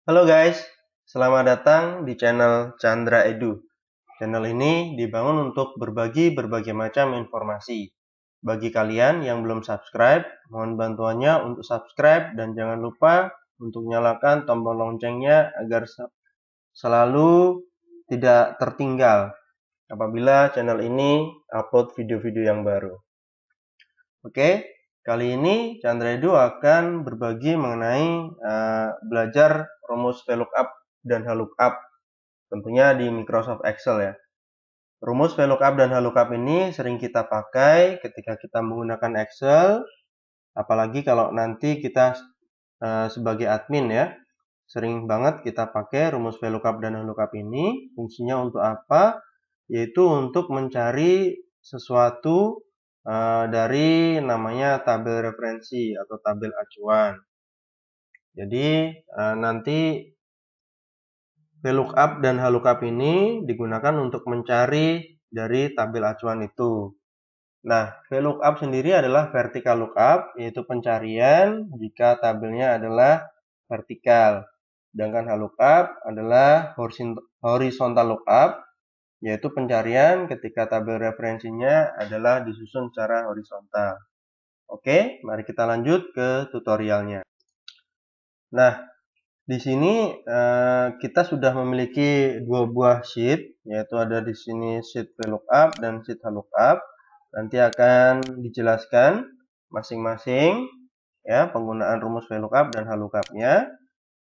Halo guys, selamat datang di channel Chandra Edu. Channel ini dibangun untuk berbagi berbagai macam informasi. Bagi kalian yang belum subscribe, mohon bantuannya untuk subscribe dan jangan lupa untuk nyalakan tombol loncengnya agar selalu tidak tertinggal apabila channel ini upload video-video yang baru. Oke, kali ini Chandra Edu akan berbagi mengenai belajar rumus VLOOKUP dan HLOOKUP, tentunya di Microsoft Excel ya. Rumus VLOOKUP dan HLOOKUP ini sering kita pakai ketika kita menggunakan Excel, apalagi kalau nanti kita sebagai admin ya. Sering banget kita pakai rumus VLOOKUP dan HLOOKUP ini. Fungsinya untuk apa? Yaitu untuk mencari sesuatu dari namanya tabel referensi atau tabel acuan. Jadi nanti VLOOKUP dan HLOOKUP ini digunakan untuk mencari dari tabel acuan itu. Nah, VLOOKUP sendiri adalah vertical lookup, yaitu pencarian jika tabelnya adalah vertikal. Sedangkan HLOOKUP adalah horizontal lookup, yaitu pencarian ketika tabel referensinya adalah disusun secara horizontal. Oke, mari kita lanjut ke tutorialnya. Nah, di sini kita sudah memiliki dua buah sheet, yaitu ada di sini sheet VLOOKUP dan sheet HLOOKUP. Nanti akan dijelaskan masing-masing ya penggunaan rumus VLOOKUP dan HLOOKUP-nya.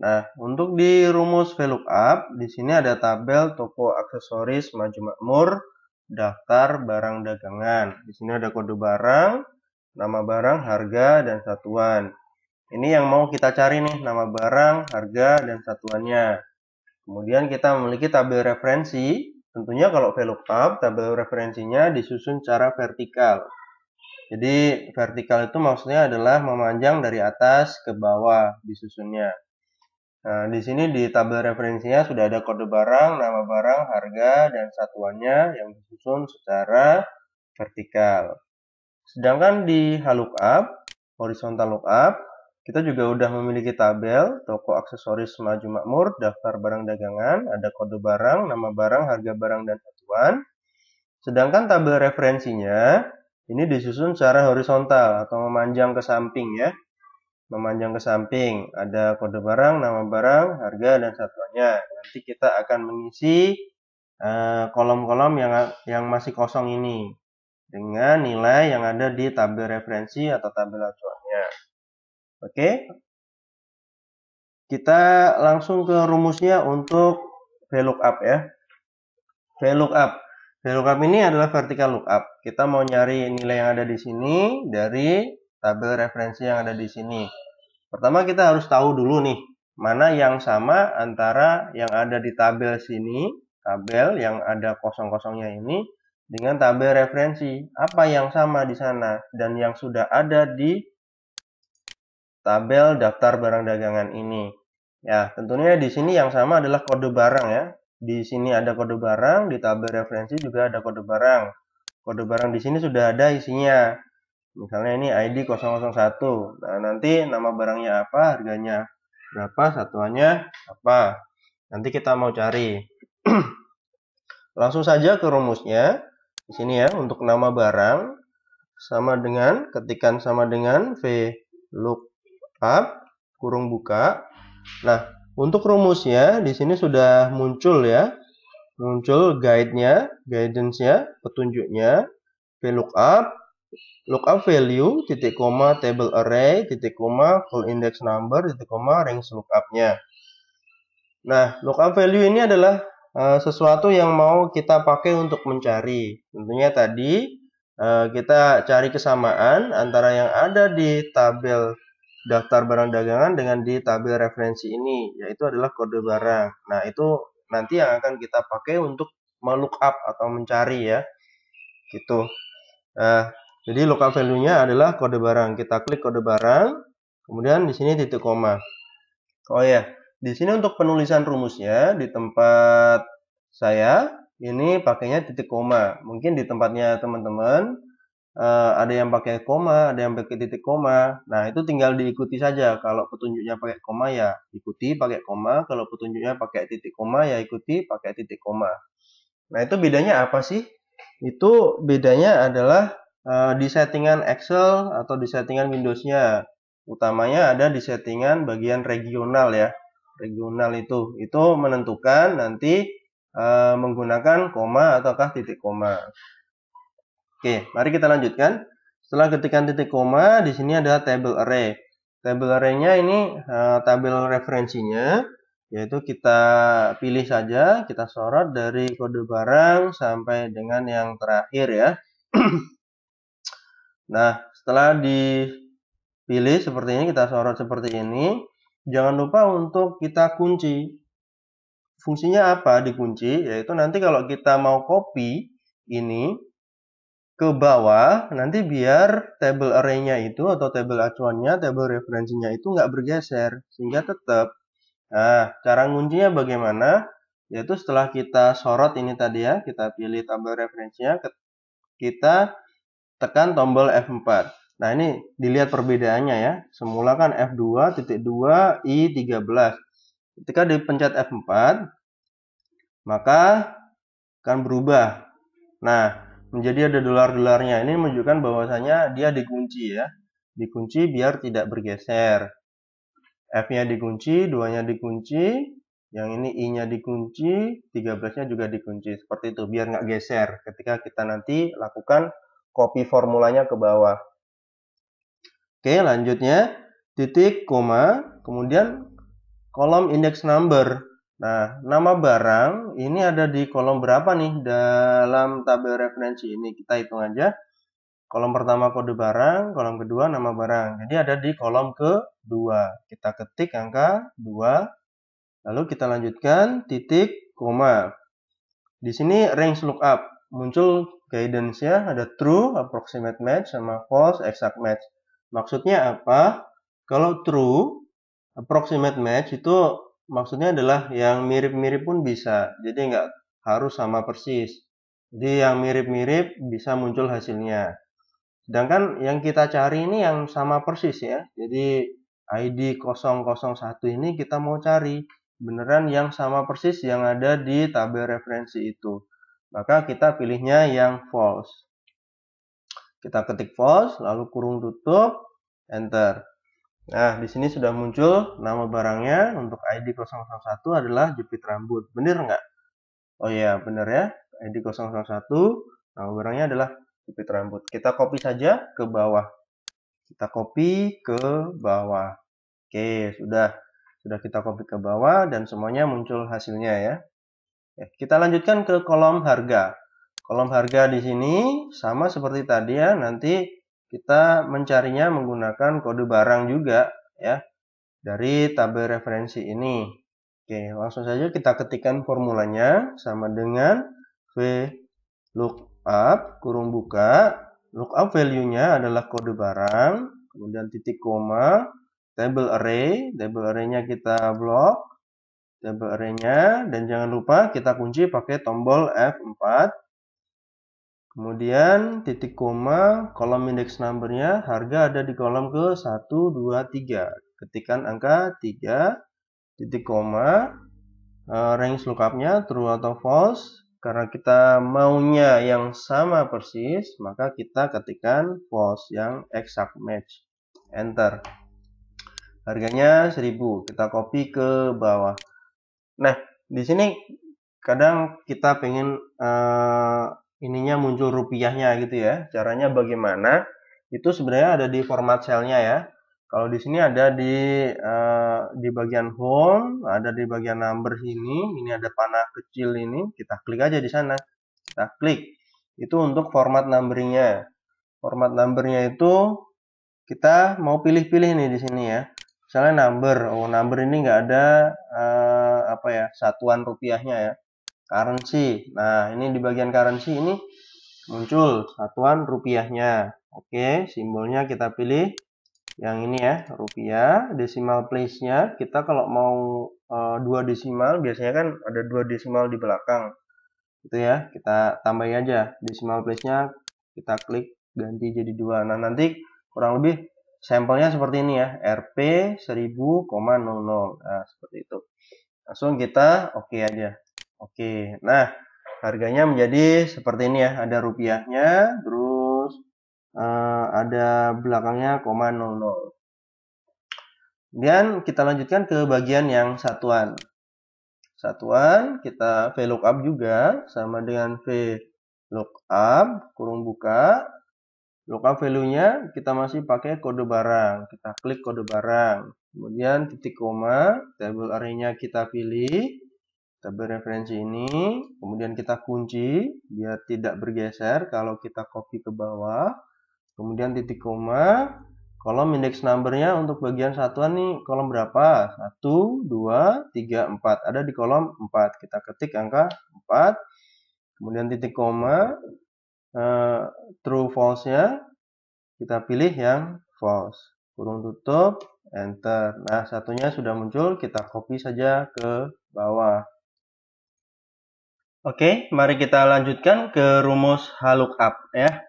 Nah, untuk di rumus VLOOKUP, di sini ada tabel toko aksesoris maju makmur, daftar barang dagangan. Di sini ada kode barang, nama barang, harga, dan satuan. Ini yang mau kita cari nih, nama barang, harga, dan satuannya. Kemudian kita memiliki tabel referensi. Tentunya kalau VLOOKUP, tabel referensinya disusun secara vertikal. Jadi vertikal itu maksudnya adalah memanjang dari atas ke bawah disusunnya. Nah, di sini di tabel referensinya sudah ada kode barang, nama barang, harga, dan satuannya yang disusun secara vertikal. Sedangkan di HLOOKUP, horizontal lookup, kita juga sudah memiliki tabel toko aksesoris maju makmur, daftar barang dagangan, ada kode barang, nama barang, harga barang, dan satuan. Sedangkan tabel referensinya ini disusun secara horizontal atau memanjang ke samping ya. Memanjang ke samping, ada kode barang, nama barang, harga, dan satuannya. Nanti kita akan mengisi kolom-kolom yang masih kosong ini dengan nilai yang ada di tabel referensi atau tabel acuannya. Oke, kita langsung ke rumusnya untuk VLOOKUP ya. VLOOKUP ini adalah vertical lookup. Kita mau nyari nilai yang ada di sini dari tabel referensi yang ada di sini. Pertama kita harus tahu dulu nih, mana yang sama antara yang ada di tabel sini, tabel yang ada kosong-kosongnya ini, dengan tabel referensi. Apa yang sama di sana dan yang sudah ada di tabel daftar barang dagangan ini. Ya, tentunya di sini yang sama adalah kode barang ya. Di sini ada kode barang, di tabel referensi juga ada kode barang. Kode barang di sini sudah ada isinya. Misalnya ini ID 001. Nah, nanti nama barangnya apa, harganya berapa, satuannya apa. Nanti kita mau cari. Langsung saja ke rumusnya. Di sini ya, untuk nama barang sama dengan ketikan sama dengan VLOOKUP kurung buka. Nah, untuk rumusnya di sini sudah muncul ya. Muncul guidance-nya, petunjuknya. VLOOKUP, lookup value, titik koma, table array, titik koma, full index number, titik koma, range lookup-nya. Nah, lookup value ini adalah sesuatu yang mau kita pakai untuk mencari. Tentunya tadi kita cari kesamaan antara yang ada di tabel daftar barang dagangan dengan di tabel referensi ini, yaitu adalah kode barang. Nah, itu nanti yang akan kita pakai untuk melookup atau mencari ya. Gitu. Jadi lookup value-nya adalah kode barang. Kita klik kode barang, kemudian di sini titik koma. Oh ya, di sini untuk penulisan rumusnya di tempat saya ini pakainya titik koma. Mungkin di tempatnya teman-teman ada yang pakai koma, ada yang pakai titik koma. Nah, itu tinggal diikuti saja. Kalau petunjuknya pakai koma ya ikuti pakai koma, kalau petunjuknya pakai titik koma ya ikuti pakai titik koma. Nah, itu bedanya apa sih? Itu bedanya adalah di settingan Excel atau di settingan Windows-nya. Utamanya ada di settingan bagian regional ya. Regional itu menentukan nanti menggunakan koma ataukah titik koma. Oke, mari kita lanjutkan. Setelah ketikan titik koma, di sini ada table array. Table array-nya ini tabel referensinya, yaitu kita pilih saja, kita sorot dari kode barang sampai dengan yang terakhir ya. Nah, setelah dipilih seperti ini, kita sorot seperti ini. Jangan lupa untuk kita kunci. Fungsinya apa dikunci? Yaitu nanti kalau kita mau copy ini ke bawah, nanti biar table array-nya itu atau table acuannya, table referensinya itu nggak bergeser, sehingga tetap. Nah, cara nguncinya bagaimana? Yaitu setelah kita sorot ini tadi ya, kita pilih tabel referensinya, kita tekan tombol F4. Nah, ini dilihat perbedaannya ya. Semula kan F2, titik 2, I13. Ketika dipencet F4, maka akan berubah. Nah, menjadi ada dolar-dolarnya. Ini menunjukkan bahwasanya dia dikunci ya. Dikunci biar tidak bergeser. F-nya dikunci, 2-nya dikunci, yang ini I-nya dikunci, 13-nya juga dikunci. Seperti itu, biar nggak geser ketika kita nanti lakukan copy formulanya ke bawah. Oke, lanjutnya titik, koma, kemudian kolom index number. Nah, nama barang ini ada di kolom berapa nih dalam tabel referensi ini? Kita hitung aja. Kolom pertama kode barang, kolom kedua nama barang. Jadi ada di kolom kedua. Kita ketik angka 2, lalu kita lanjutkan titik, koma. Di sini range lookup. Muncul guidance-nya, ada true, approximate match, sama false, exact match. Maksudnya apa? Kalau true, approximate match itu maksudnya adalah yang mirip-mirip pun bisa. Jadi nggak harus sama persis. Jadi yang mirip-mirip bisa muncul hasilnya. Sedangkan yang kita cari ini yang sama persis ya. Jadi ID 001 ini kita mau cari beneran yang sama persis yang ada di tabel referensi itu. Maka kita pilihnya yang false. Kita ketik false, lalu kurung tutup, enter. Nah, di sini sudah muncul nama barangnya untuk ID 001 adalah jepit rambut. Benar nggak? Oh iya, benar ya. ID 001, nama barangnya adalah jepit rambut. Kita copy saja ke bawah. Kita copy ke bawah. Oke, sudah kita copy ke bawah dan semuanya muncul hasilnya ya. Kita lanjutkan ke kolom harga. Kolom harga di sini sama seperti tadi ya. Nanti kita mencarinya menggunakan kode barang juga ya dari tabel referensi ini. Oke, langsung saja kita ketikkan formulanya sama dengan VLOOKUP kurung buka. Lookup value-nya adalah kode barang, kemudian titik koma, table array-nya kita blok, table array-nya, dan jangan lupa kita kunci pakai tombol F4. Kemudian titik koma, kolom index number-nya, harga ada di kolom ke 1, 2, 3. Ketikkan angka 3, titik koma, range lookup-nya true atau false. Karena kita maunya yang sama persis, maka kita ketikkan false, yang exact match. Enter. Harganya 1000. Kita copy ke bawah. Nah, di sini kadang kita pengen ininya muncul rupiahnya gitu ya. Caranya bagaimana? Itu sebenarnya ada di format cell-nya ya. Kalau di sini ada di bagian home, ada di bagian number sini. Ini ada panah kecil ini. Kita klik aja di sana. Kita klik. Itu untuk format numbering-nya. Format number-nya itu kita mau pilih-pilih nih di sini ya. Misalnya number. Oh, number ini nggak ada apa ya, satuan rupiahnya ya. Currency. Nah, ini di bagian currency ini muncul satuan rupiahnya. Oke, simbolnya kita pilih yang ini ya, rupiah. Decimal place-nya kita kalau mau 2 desimal, biasanya kan ada 2 desimal di belakang. Itu ya, kita tambahin aja decimal place-nya, kita klik ganti jadi 2. Nah, nanti kurang lebih sampelnya seperti ini ya, Rp 1000,00. Nah, seperti itu. Langsung kita oke aja. Oke. Nah, harganya menjadi seperti ini ya, ada rupiahnya, terus ada belakangnya 0,00. Kemudian kita lanjutkan ke bagian yang satuan. Satuan kita VLOOKUP juga sama dengan VLOOKUP kurung buka. Lookup value-nya kita masih pakai kode barang. Kita klik kode barang. Kemudian titik koma, table array-nya kita pilih. Tabel referensi ini, kemudian kita kunci biar tidak bergeser kalau kita copy ke bawah. Kemudian titik koma, kolom index number-nya untuk bagian satuan nih, kolom berapa? 1, 2, 3, 4. Ada di kolom 4. Kita ketik angka 4. Kemudian titik koma, true false-nya kita pilih yang false. Kurung tutup, enter. Nah, satunya sudah muncul, kita copy saja ke bawah. Oke, mari kita lanjutkan ke rumus HLOOKUP ya.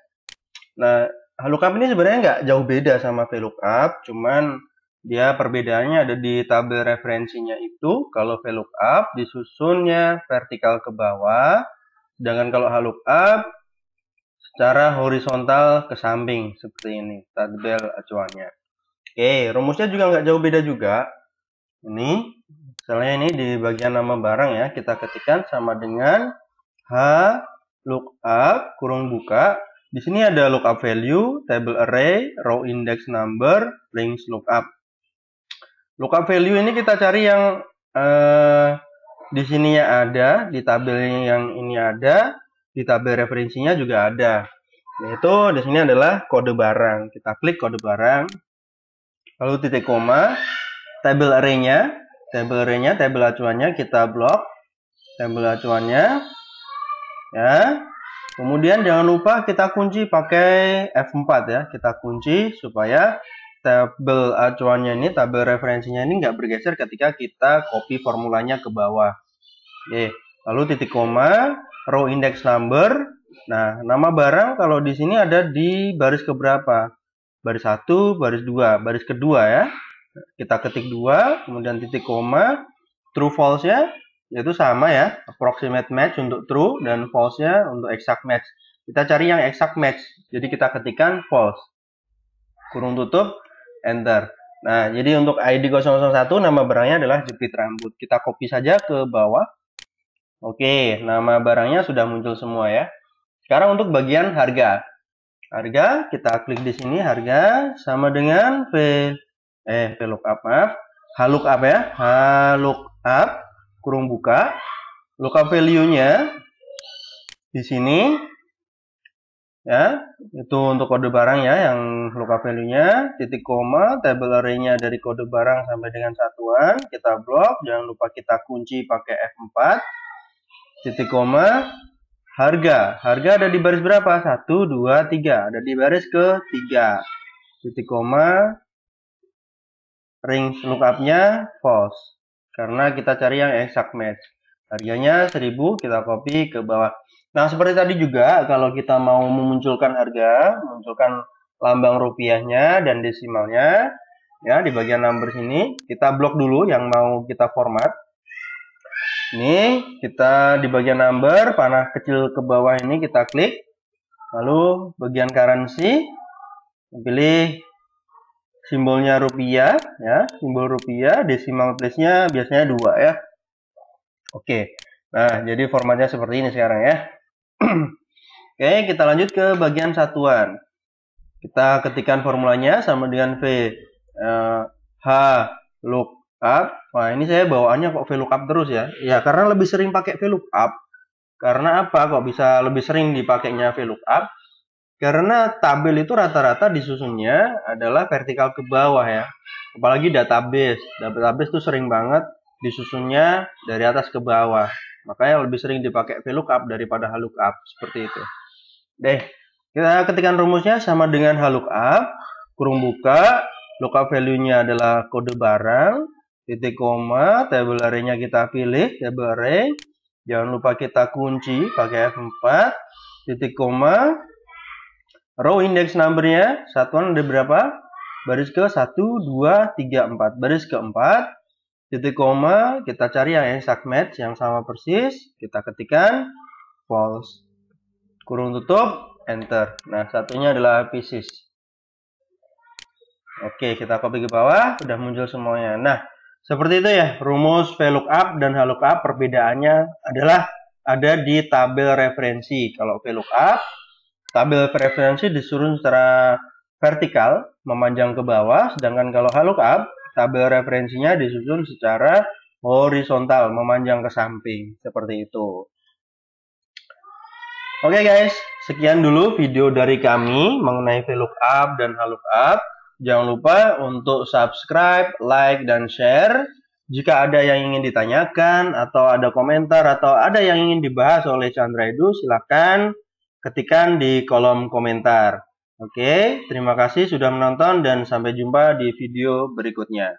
Nah, HLOOKUP ini sebenarnya nggak jauh beda sama VLOOKUP, cuman dia perbedaannya ada di tabel referensinya itu. Kalau VLOOKUP disusunnya vertikal ke bawah, sedangkan kalau HLOOKUP secara horizontal ke samping seperti ini tabel acuannya. Oke, rumusnya juga nggak jauh beda juga. Ini, misalnya ini di bagian nama barang ya, kita ketikkan sama dengan HLOOKUP kurung buka. Di sini ada lookup value, table array, row index number, range lookup. Lookup value ini kita cari yang di sininya ada, di tabelnya yang ini ada, di tabel referensinya juga ada. Yaitu di sini adalah kode barang. Kita klik kode barang, lalu titik koma, tabel array-nya, tabel acuannya kita blok, tabel acuannya, ya. Kemudian jangan lupa kita kunci pakai F4 ya, kita kunci supaya tabel acuannya ini, tabel referensinya ini nggak bergeser ketika kita copy formulanya ke bawah. Oke, lalu titik koma, row index number. Nah, nama barang kalau di sini ada di baris keberapa? Baris 1, baris 2, baris kedua ya. Kita ketik 2, kemudian titik koma, true false-nya yaitu sama ya, approximate match untuk true dan false-nya untuk exact match. Kita cari yang exact match, jadi kita ketikkan false. Kurung tutup, enter. Nah, jadi untuk ID 001 nama barangnya adalah jepit rambut. Kita copy saja ke bawah. Oke, nama barangnya sudah muncul semua ya. Sekarang untuk bagian harga. Harga, kita klik di sini, harga sama dengan VLOOKUP, maaf. HLOOKUP ya, HLOOKUP kurung buka. Lookup value-nya di sini ya, itu untuk kode barang ya, yang lookup value-nya, titik koma, table array-nya dari kode barang sampai dengan satuan, kita blok, jangan lupa kita kunci pakai F4, titik koma, harga ada di baris berapa? 1, 2, 3, ada di baris ke-3, titik koma, range lookup-nya false, karena kita cari yang exact match. Harganya 1000, kita copy ke bawah. Nah, seperti tadi juga, kalau kita mau memunculkan harga, memunculkan lambang rupiahnya dan desimalnya, ya di bagian number sini, kita blok dulu yang mau kita format. Ini, kita di bagian number, panah kecil ke bawah ini kita klik. Lalu, bagian currency, pilih simbolnya rupiah, ya, simbol rupiah, decimal place-nya biasanya 2 ya. Oke, nah jadi formatnya seperti ini sekarang ya. Oke, kita lanjut ke bagian satuan. Kita ketikkan formulanya sama dengan HLOOKUP. Wah, ini saya bawaannya kok VLOOKUP terus ya. Ya, karena lebih sering pakai VLOOKUP. Karena apa kok bisa lebih sering dipakainya VLOOKUP? Karena tabel itu rata-rata disusunnya adalah vertikal ke bawah ya. Apalagi database. Database itu sering banget disusunnya dari atas ke bawah. Makanya lebih sering dipakai VLOOKUP daripada HLOOKUP. Seperti itu. Deh, kita ketikkan rumusnya sama dengan HLOOKUP. Kurung buka. Lookup value-nya adalah kode barang. Titik koma. Table array-nya kita pilih. Table array. Jangan lupa kita kunci pakai F4. Titik koma. Row index number-nya, satuan ada berapa? Baris ke 1, 2, 3, 4. Baris keempat, titik koma, kita cari yang exact match, yang sama persis. Kita ketikkan false. Kurung tutup, enter. Nah, satunya adalah pieces. Oke, kita copy ke bawah, udah muncul semuanya. Nah, seperti itu ya, rumus VLOOKUP dan HLOOKUP perbedaannya adalah ada di tabel referensi. Kalau VLOOKUP, tabel referensi disusun secara vertikal, memanjang ke bawah, sedangkan kalau HLOOKUP, tabel referensinya disusun secara horizontal, memanjang ke samping, seperti itu. Oke guys, sekian dulu video dari kami mengenai VLOOKUP dan HLOOKUP. Jangan lupa untuk subscribe, like, dan share. Jika ada yang ingin ditanyakan, atau ada komentar, atau ada yang ingin dibahas oleh Chandra Edu, silakan ketikkan di kolom komentar. Oke, terima kasih sudah menonton dan sampai jumpa di video berikutnya.